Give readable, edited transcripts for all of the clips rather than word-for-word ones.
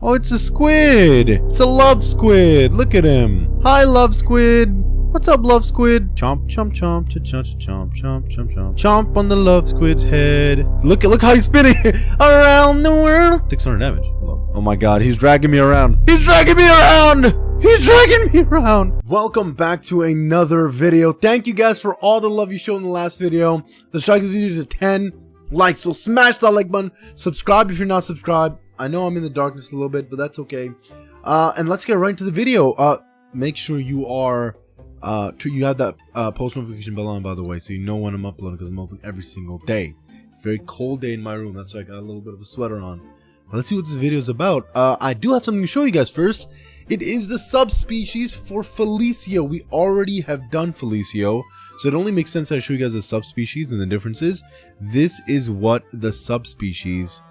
Oh, it's a squid. It's a love squid. Look at him. Hi, love squid. What's up, love squid? Chomp, chomp, chomp, chomp, chomp, chomp, chomp, chomp. Chomp on the love squid's head. Look how he's spinning around the world. 600 damage. Oh my god, he's dragging me around. He's dragging me around. He's dragging me around. Welcome back to another video. Thank you guys for all the love you showed in the last video. Let's try this video to 10 likes. So smash that like button. Subscribe if you're not subscribed. I know I'm in the darkness a little bit, but that's okay. And let's get right into the video. Make sure you are you have that post notification bell on, by the way, so you know when I'm uploading, because I'm open every single day. It's a very cold day in my room. That's why I got a little bit of a sweater on. But let's see what this video is about. I do have something to show you guys first. It is the subspecies for Felicio. We already have done Felicio, so it only makes sense that I show you guys the subspecies and the differences. This is what the subspecies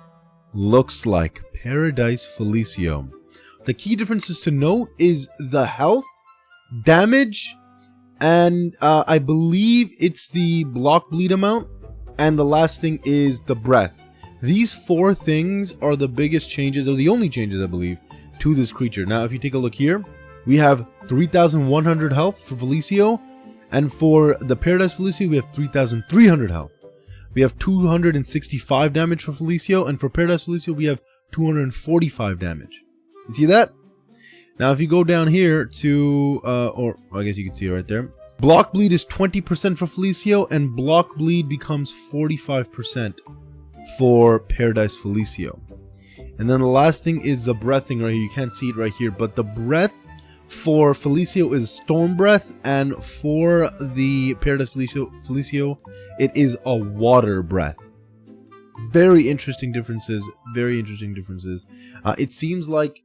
looks like. Paradise Felicio. The key differences to note is the health, damage, and I believe it's the block bleed amount, and the last thing is the breath. These four things are the biggest changes, or the only changes, I believe, to this creature. Now, if you take a look here, we have 3,100 health for Felicio, and for the Paradise Felicio, we have 3,300 health. We have 265 damage for Felicio, and for Paradise Felicio, we have 245 damage. You see that? Now, if you go down here to, or I guess you can see it right there. Block bleed is 20% for Felicio, and block bleed becomes 45% for Paradise Felicio. And then the last thing is the breath thing right here. You can't see it right here, but the breath for Felicio is storm breath, and for the Paradise Felicio, it is a water breath. Very interesting differences. Very interesting differences. It seems like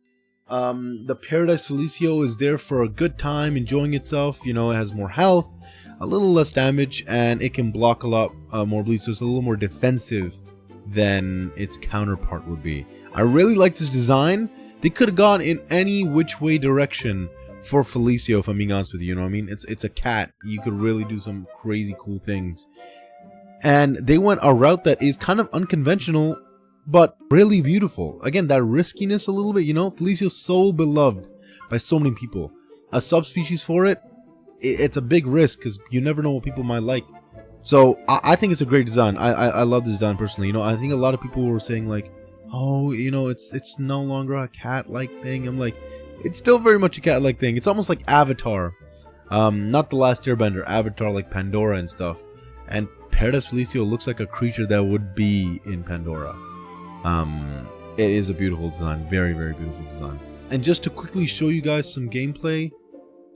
the Paradise Felicio is there for a good time, enjoying itself. You know, it has more health, a little less damage, and it can block a lot more bleed, so it's a little more defensive than its counterpart would be. I really like this design. They could have gone in any which way direction for Felicio, if I'm being honest with you. You know what I mean? It's a cat. You could really do some crazy cool things. And they went a route that is kind of unconventional, but really beautiful. Again, that riskiness a little bit, you know? Felicio's so beloved by so many people. A subspecies for it, it's a big risk, because you never know what people might like. So I think it's a great design. I love this design personally. You know, I think a lot of people were saying like, oh, you know, it's no longer a cat-like thing. I'm like, it's still very much a cat-like thing. It's almost like Avatar. Not The Last Airbender, Avatar, like Pandora and stuff. And Paradise Felicio looks like a creature that would be in Pandora. It is a beautiful design. Very, very beautiful design. And just to quickly show you guys some gameplay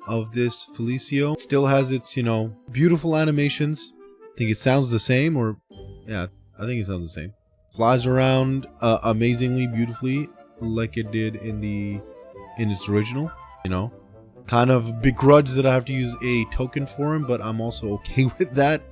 of this Felicio. Still has its, you know, beautiful animations. I think it sounds the same, or yeah, I think it sounds the same. Flies around amazingly beautifully, like it did in its original. You know, kind of begrudge that I have to use a token for him, but I'm also okay with that.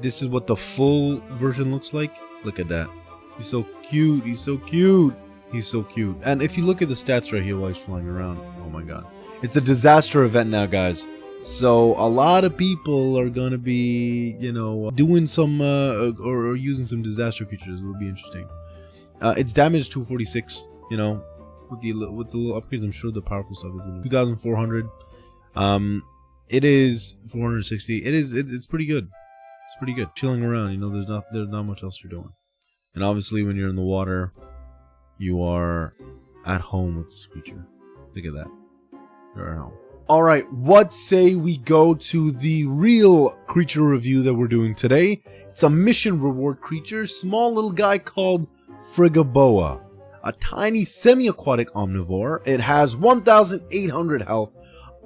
This is what the full version looks like. Look at that. He's so cute. He's so cute. He's so cute. And if you look at the stats right here while he's flying around, oh my god, it's a disaster event now, guys. So a lot of people are gonna be, you know, doing some or using some disaster creatures. It would be interesting. Its damage 246. You know, with the little upgrades, I'm sure the powerful stuff is 2,400. It is 460. It's pretty good. It's pretty good. Chilling around. You know, there's not much else you're doing. And obviously, when you're in the water, you are at home with this creature. Look at that. You're at home. Alright, what say we go to the real creature review that we're doing today? It's a mission reward creature, small little guy called Frigiboa. A tiny semi-aquatic omnivore. It has 1,800 health,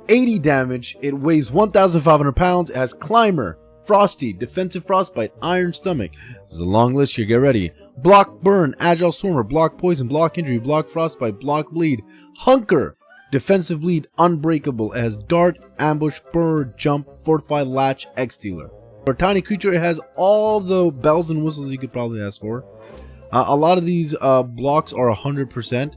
80 damage, it weighs 1,500 pounds, it has Climber, Frosty, Defensive Frostbite, Iron Stomach. There's a long list here, get ready. Block Burn, Agile Swimmer, Block Poison, Block Injury, Block Frostbite, Block Bleed, Hunker, Defensive Bleed, Unbreakable. It has Dart, Ambush, Burr, Jump, Fortify, Latch, X-Stealer. For a tiny creature, it has all the bells and whistles you could probably ask for. A lot of these blocks are 100%.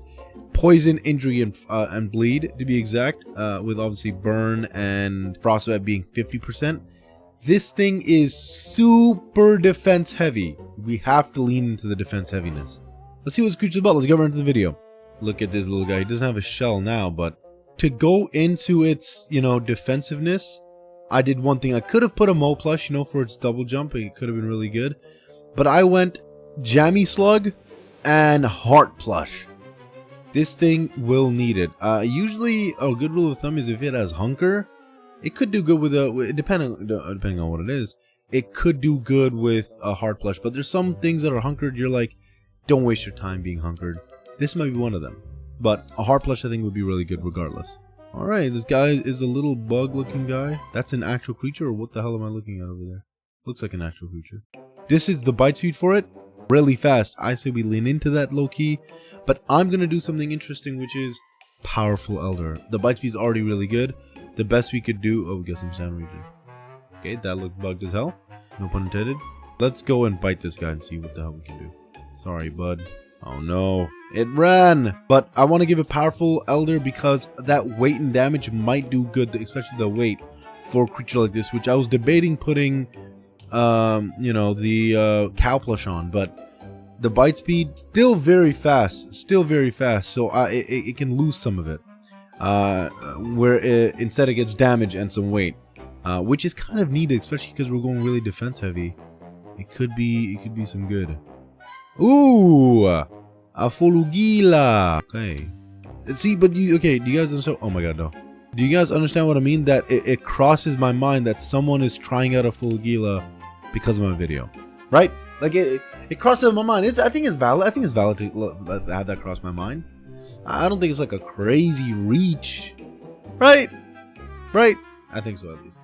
Poison, Injury, and Bleed, to be exact. With obviously Burn and Frostbite being 50%. This thing is super defense heavy. We have to lean into the defense heaviness. Let's see what this creature's about. Let's get right into the video. Look at this little guy. He doesn't have a shell now, but to go into its, you know, defensiveness, I did one thing. I could have put a Mo plush, you know, for its double jump. It could have been really good. But I went Jammy Slug and Heart plush. This thing will need it. Usually, a good rule of thumb is if it has Hunker, it could do good with a, depending on what it is, it could do good with a Heart plush. But there's some things that are hunkered, you're like, don't waste your time being hunkered. This might be one of them. But a Heart plush I think would be really good regardless. Alright, this guy is a little bug looking guy. That's an actual creature, or what the hell am I looking at over there? Looks like an actual creature. This is the bite speed for it. Really fast. I say we lean into that low key. But I'm going to do something interesting, which is Powerful Elder. The bite speed is already really good. The best we could do... Oh, we got some sound region. Okay, that looked bugged as hell. No pun intended. Let's go and bite this guy and see what the hell we can do. Sorry, bud. Oh no, it ran! But I want to give a Powerful Elder because that weight and damage might do good, especially the weight for a creature like this, which I was debating putting, you know, the cow plush on, but the bite speed still very fast, so it can lose some of it, where instead it gets damage and some weight, which is kind of needed, especially because we're going really defense heavy. It could be some good. Ooh, a Fulugila. Okay. See, but do you guys understand? Oh my god, no. Do you guys understand what I mean? That it crosses my mind that someone is trying out a Fulugila because of my video, right? Like it crosses my mind. I think it's valid. I think it's valid to have that cross my mind. I don't think it's like a crazy reach, right? Right? I think so at least.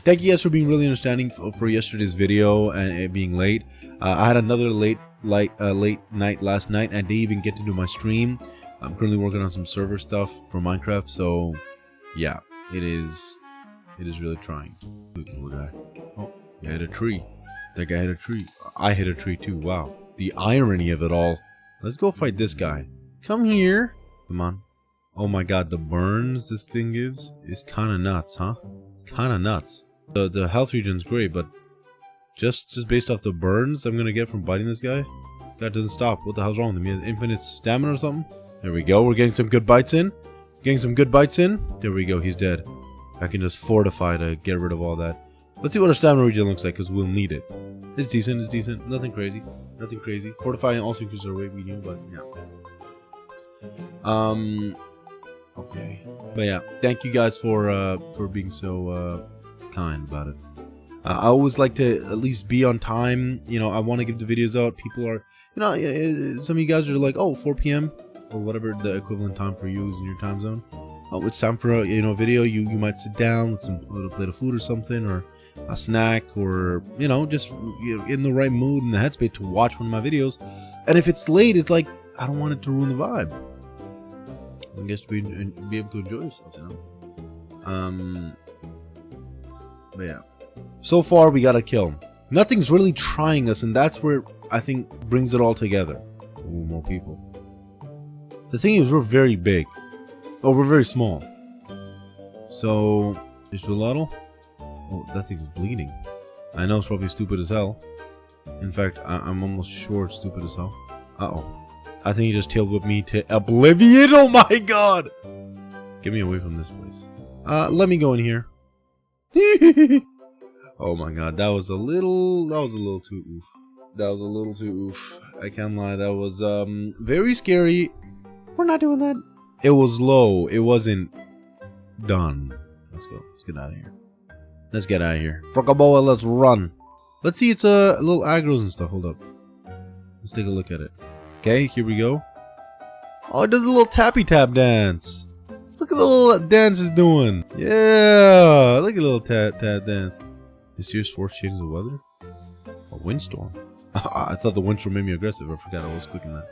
Thank you guys for being really understanding for yesterday's video and it being late. I had another late night last night and I didn't even get to do my stream. I'm currently working on some server stuff for Minecraft, so yeah, it is really trying. Look at the little guy. Oh, he hit a tree. That guy hit a tree. I hit a tree too. Wow, the irony of it all. Let's go fight this guy. Come here. Come on. Oh my god, the burns this thing gives is kind of nuts, huh? It's kind of nuts. The health regen is great, but just based off the burns I'm gonna get from biting this guy, this guy doesn't stop. What the hell's wrong with him? He has infinite stamina or something? There we go. We're getting some good bites in. There we go. He's dead. I can just fortify to get rid of all that. Let's see what our stamina regen looks like, because we'll need it. It's decent. It's decent. Nothing crazy. Nothing crazy. Fortifying also increases our weight, we knew, but yeah. Okay. But yeah, thank you guys for being so kind about it. I always like to at least be on time. You know, I want to give the videos out. People are, you know, some of you guys are like, oh, 4 p.m. or whatever the equivalent time for you is in your time zone. Oh, it's time for a, you know, video. You might sit down with a little plate of food or something, or a snack, or, you know, just in the right mood and the headspace to watch one of my videos. And if it's late, it's like I don't want it to ruin the vibe. I guess to be able to enjoy yourselves, you know. But yeah, so far we got a kill. Nothing's really trying us, and that's where I think brings it all together. Ooh, more people. The thing is, we're very big. Oh, we're very small. So, is Gelato? Oh, that thing's bleeding. I know it's probably stupid as hell. In fact, I'm almost sure it's stupid as hell. Uh-oh. I think he just tail whipped me to oblivion. Oh my god! Get me away from this place. Let me go in here. Oh my god, that was a little too oof. That was a little too oof. I can't lie, that was very scary. We're not doing that. It was low. It wasn't done. Let's go. Let's get out of here. Let's get out of here. Frigiboa, let's run. Let's see, it's a little aggros and stuff. Hold up. Let's take a look at it. Okay, here we go. Oh, it does a little tappy tap dance. Look at the little dance it's doing. Yeah, look at the little tap dance. The serious force changes the weather. A windstorm. I thought the windstorm made me aggressive. I forgot I was clicking that.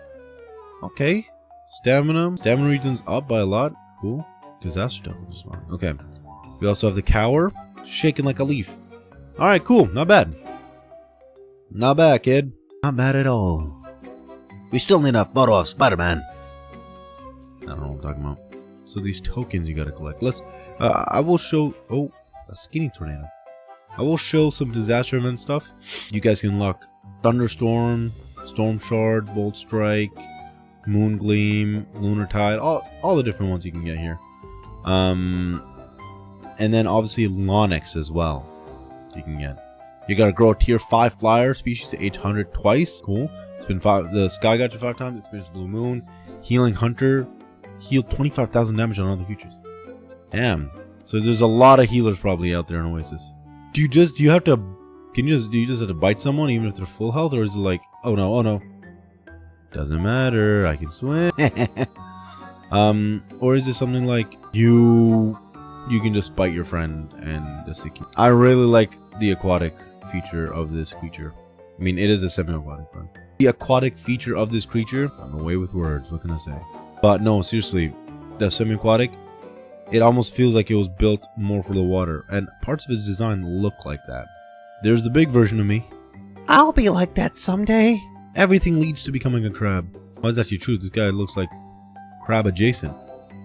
Okay. Stamina region's up by a lot. Cool. Disaster devil is fine. Okay. We also have the cower shaking like a leaf. All right, cool. Not bad. Not bad, kid. Not bad at all. We still need a photo of Spider-Man. I don't know what I'm talking about. So these tokens you gotta collect. Let's. I will show. Oh, a skinny tornado. I will show some disaster event stuff. You guys can unlock thunderstorm, Storm Shard, Bolt Strike, Moon Gleam, Lunar Tide, all the different ones you can get here. And then obviously Lonix as well. You can get. You gotta grow a tier 5 flyer species to 800 twice. Cool. It's been 5. The Sky got you 5 times. Experience Blue Moon. Healing Hunter. Heal 25,000 damage on other creatures. Damn. So there's a lot of healers probably out there in Oasis. Do you just have to bite someone even if they're full health, or is it like, oh no, doesn't matter, I can swim? Or is it something like you can just bite your friend and just keep. I really like the aquatic feature of this creature. I mean, it is a semi-aquatic, but the aquatic feature of this creature, I'm away with words, what can I say? But no, seriously, the semi-aquatic, it almost feels like it was built more for the water, and parts of its design look like that. There's the big version of me. I'll be like that someday. Everything leads to becoming a crab. Well, that's actually true. This guy looks like crab adjacent.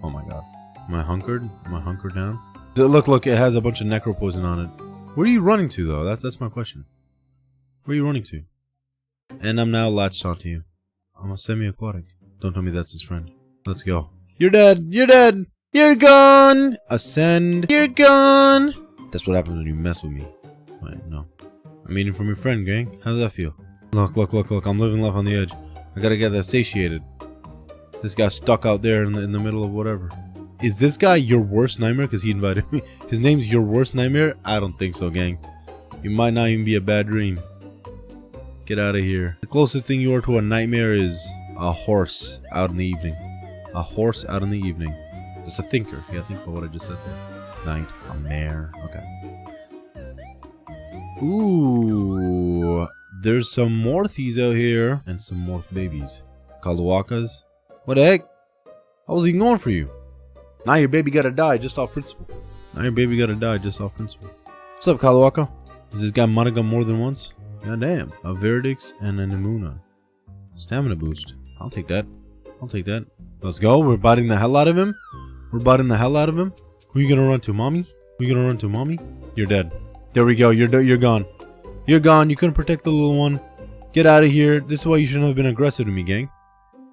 Oh my god. Am I hunkered? Am I hunkered down? Look, it has a bunch of necro poison on it. Where are you running to, though? That's my question. Where are you running to? And I'm now latched onto you. I'm a semi-aquatic. Don't tell me that's his friend. Let's go. You're dead! You're dead! You're gone! Ascend! You're gone! That's what happens when you mess with me. Wait, no. I'm eating from your friend, gang. How does that feel? Look. I'm living life on the edge. I gotta get that satiated. This guy's stuck out there in the middle of whatever. Is this guy your worst nightmare? Because he invited me. His name's your worst nightmare? I don't think so, gang. You might not even be a bad dream. Get out of here. The closest thing you are to a nightmare is a horse out in the evening. A horse out in the evening. That's a thinker. You gotta think about what I just said there. Night. A mare. Okay. Ooh. There's some Morthies out here. And some Morth babies. Kalduakas. What the heck? How was he going for you? Now your baby gotta die just off principle. What's up, Kalduaka? Does this guy Monaga more than once? God damn. A Veridix and a Nemuna. Stamina boost. I'll take that. Let's go. We're biting the hell out of him. Who are you gonna run to, mommy? You're dead. There we go. You're gone. You're gone. You couldn't protect the little one. Get out of here. This is why you shouldn't have been aggressive to me, gang.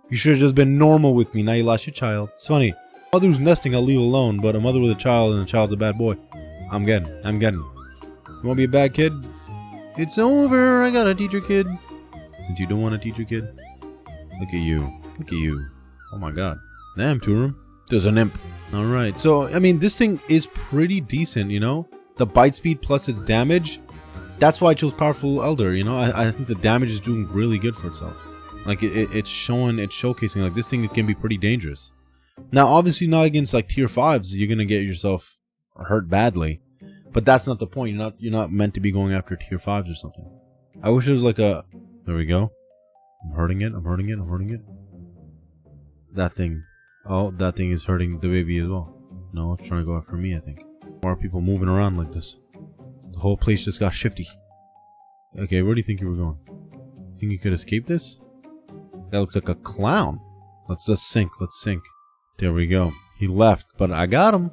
You should have just been normal with me. Now you lost your child. It's funny. Mother who's nesting, I'll leave alone. But a mother with a child and a child's a bad boy. I'm getting. You wanna be a bad kid? It's over. I gotta teach your kid. Since you don't want to teach your kid. Look at you. Oh my god. Damn, Turum. There's an imp. Alright, so, I mean, this thing is pretty decent, you know? The bite speed plus its damage. That's why I chose Powerful Elder, you know? I think the damage is doing really good for itself. Like, it's showcasing, like, this thing can be pretty dangerous. Now, obviously not against, like, tier 5s. You're gonna get yourself hurt badly. But that's not the point. You're not meant to be going after tier 5s or something. I wish it was like a... There we go. I'm hurting it. That thing. Oh, that thing is hurting the baby as well. No, it's trying to go after me, I think. More people moving around like this. The whole place just got shifty. Okay, where do you think you were going? Think you could escape this? That looks like a clown. Let's just sink. There we go. He left, but I got him.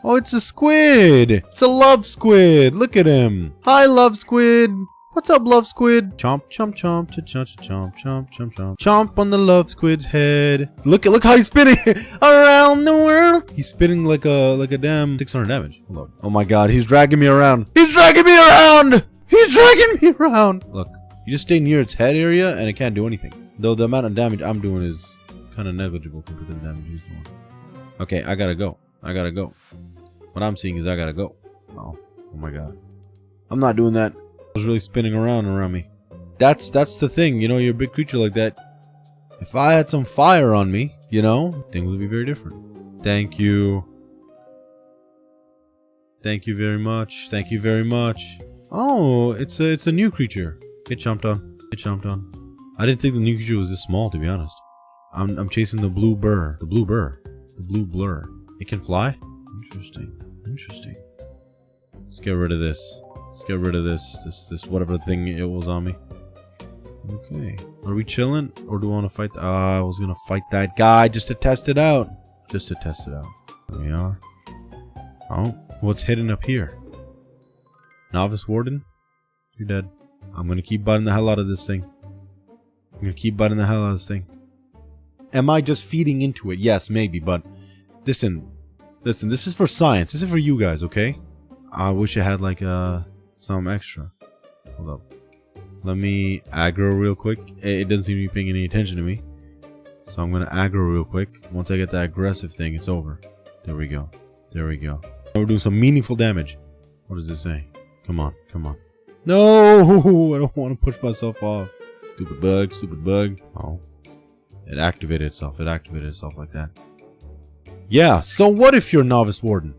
Oh, it's a squid. It's a love squid. Look at him. Hi, love squid. What's up, love squid? Chomp, chomp, chomp, chomp. Chomp on the love squid's head. Look how he's spinning around the world. He's spinning like a damn 600 damage. Hold on. Oh my god, he's dragging me around. Look, you just stay near its head area and it can't do anything. Though the amount of damage I'm doing is kind of negligible compared to the damage he's doing. Okay, I gotta go. What I'm seeing is I gotta go. Oh my god. I'm not doing that. I was really spinning around me. That's the thing, you know, you're a big creature like that. If I had some fire on me, you know, things would be very different. Thank you. Thank you very much. Oh, it's a new creature. Get chomped on. I didn't think the new creature was this small, to be honest. I'm chasing the blue blur. It can fly? Interesting. Let's get rid of this. This whatever thing it was on me. Okay. Are we chilling? Or do we want to fight? I was going to fight that guy just to test it out. There we are. Oh, what's hidden up here? Novice Warden? You're dead. I'm going to keep biting the hell out of this thing. I'm gonna keep biting the hell out of this thing. Am I just feeding into it? Yes, maybe, but listen, this is for science. This is for you guys, okay? I wish I had like some extra. Hold up. Let me aggro real quick. It doesn't seem to be paying any attention to me. So I'm gonna aggro real quick. Once I get that aggressive thing, it's over. There we go. There we go. We're doing some meaningful damage. What does this say? Come on, come on. No! I don't want to push myself off. Stupid bug, stupid bug. Oh. It activated itself. It activated itself like that. Yeah, so what if you're a novice warden?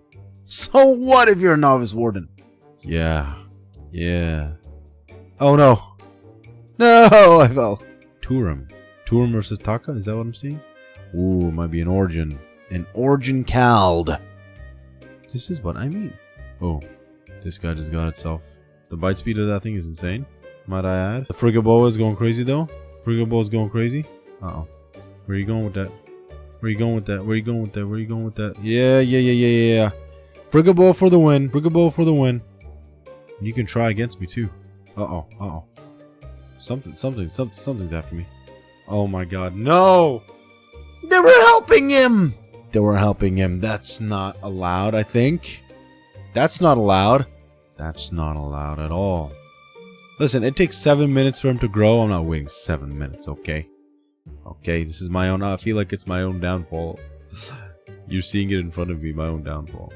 So what if you're a novice warden? Yeah. Yeah. Oh no. No, I fell. Turum. Turum versus Taka? Is that what I'm seeing? Ooh, it might be an origin. An origin cald. This is what I mean. Oh, this guy just got itself. The bite speed of that thing is insane. Might I add? The Frigiboa is going crazy though. Frigiboa is going crazy. Uh-oh. Where are you going with that? Where are you going with that? Where are you going with that? Where are you going with that? Yeah. Frigiboa for the win. Frigiboa for the win. You can try against me too. Uh-oh. Something's after me. Oh my god. No! They were helping him! They were helping him. That's not allowed, I think. That's not allowed. That's not allowed at all. Listen, it takes 7 minutes for him to grow. I'm not waiting 7 minutes, okay? Okay, this is my own. I feel like it's my own downfall. You're seeing it in front of me, my own downfall.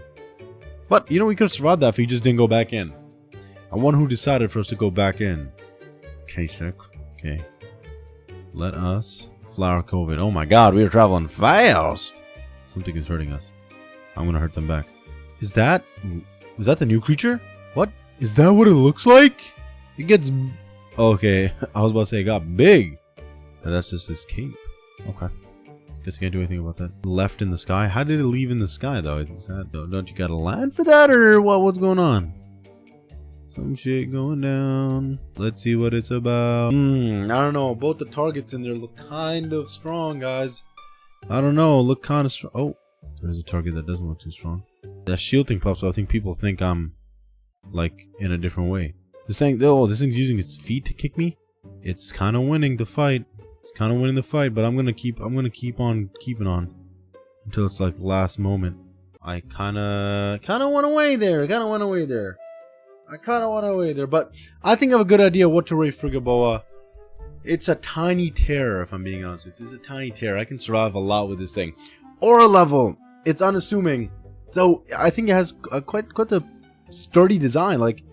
But, you know, we could have survived that if he just didn't go back in. I wonder who decided for us to go back in. Okay, sick. Okay. Let us flower COVID. Oh my god, we are traveling fast. Something is hurting us. I'm gonna hurt them back. Was that the new creature? What? Is that what it looks like? It gets... Okay, I was about to say it got big. But that's just his cape. Okay. Guess I can't do anything about that. Left in the sky? How did it leave in the sky though? Is that, don't you gotta land for that or what? What's going on? Some shit going down. Let's see what it's about. I don't know. Both the targets in there look kind of strong, guys. I don't know. Look kind of strong. Oh, there's a target that doesn't look too strong. That shield thing pops up. I think people think I'm like in a different way. This thing, oh, this thing's using its feet to kick me. It's kind of winning the fight. It's kind of winning the fight, but I'm gonna keep on keeping on until it's like the last moment. I kind of went away there. I kind of went away there, but I think I have a good idea what to rate Frigiboa. It's a tiny terror, if I'm being honest. It's a tiny terror. I can survive a lot with this thing. Aura level. It's unassuming, so I think it has quite a sturdy design. Like,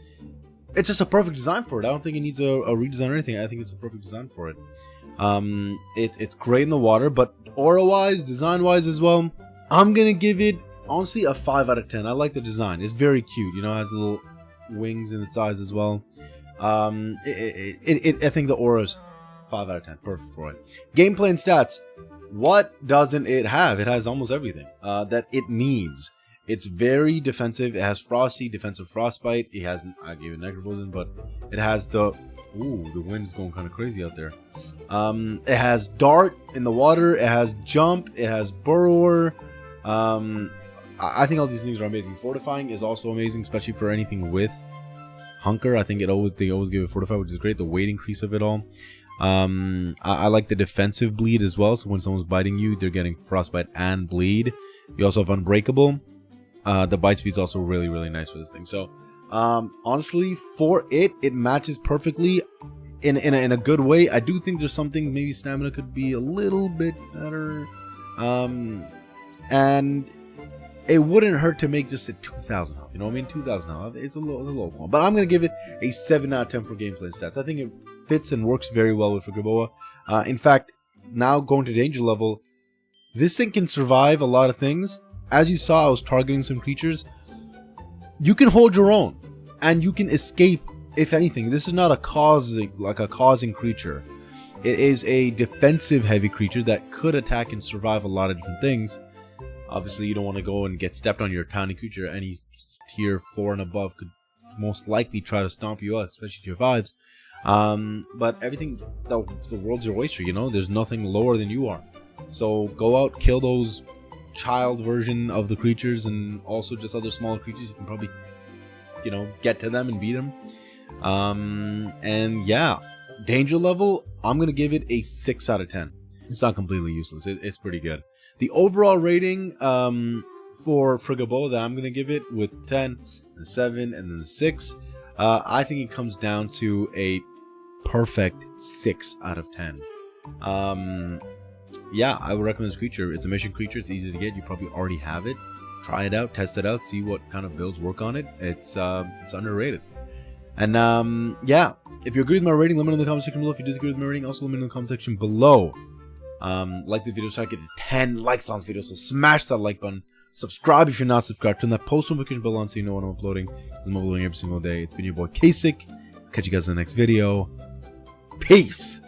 it's just a perfect design for it. I don't think it needs a redesign or anything. I think it's a perfect design for it. It's great in the water, but aura-wise, design-wise as well, I'm gonna give it honestly a 5 out of 10. I like the design. It's very cute. You know, it has little wings in its eyes as well. I think the aura's 5 out of 10. Perfect for it. Gameplay and stats. What doesn't it have? It has almost everything that it needs. It's very defensive. It has Frosty, defensive Frostbite. It has, I gave it Necrophosin, but it has the... Ooh, the wind's going kind of crazy out there. It has Dart in the water. It has Jump. It has Burrower. I think all these things are amazing. Fortifying is also amazing, especially for anything with Hunker. I think they always give it Fortify, which is great. The weight increase of it all. I like the defensive bleed as well. So when someone's biting you, they're getting Frostbite and bleed. You also have Unbreakable. The bite speed is also really, really nice for this thing. So honestly, for it matches perfectly in a good way. I do think there's some things, maybe stamina could be a little bit better, and it wouldn't hurt to make just a 2,000 health. You know what I mean? 2,000 health. It's a little cool. But I'm gonna give it a 7 out of 10 for gameplay stats. I think it fits and works very well with Frigiboa. In fact, now going to danger level, this thing can survive a lot of things. As you saw, I was targeting some creatures. You can hold your own, and you can escape. If anything, this is not a causing creature. It is a defensive heavy creature that could attack and survive a lot of different things. Obviously, you don't want to go and get stepped on your tiny creature. Any tier 4 and above could most likely try to stomp you out, especially tier 5s. But everything, the world's your oyster, you know? There's nothing lower than you are. So go out, kill those child version of the creatures, and also just other smaller creatures. You can probably, you know, get to them and beat them. And yeah, Danger level, I'm going to give it a 6 out of 10. It's not completely useless. It's pretty good. The overall rating for Frigiboa that I'm going to give it with 10, and 7, and then the 6, I think it comes down to a perfect 6 out of 10. Yeah, I would recommend this creature. It's a mission creature. It's easy to get. You probably already have it. Try it out, test it out, see what kind of builds work on it. It's underrated. And yeah, if you agree with my rating, let me know in the comment section below. If you disagree with my rating, also let me know in the comment section below. Like the video so I get 10 likes on this video, so smash that like button. Subscribe if you're not subscribed. Turn that post notification bell on so you know when I'm uploading. I'm uploading every single day. It's been your boy Kasich. Catch you guys in the next video. Peace.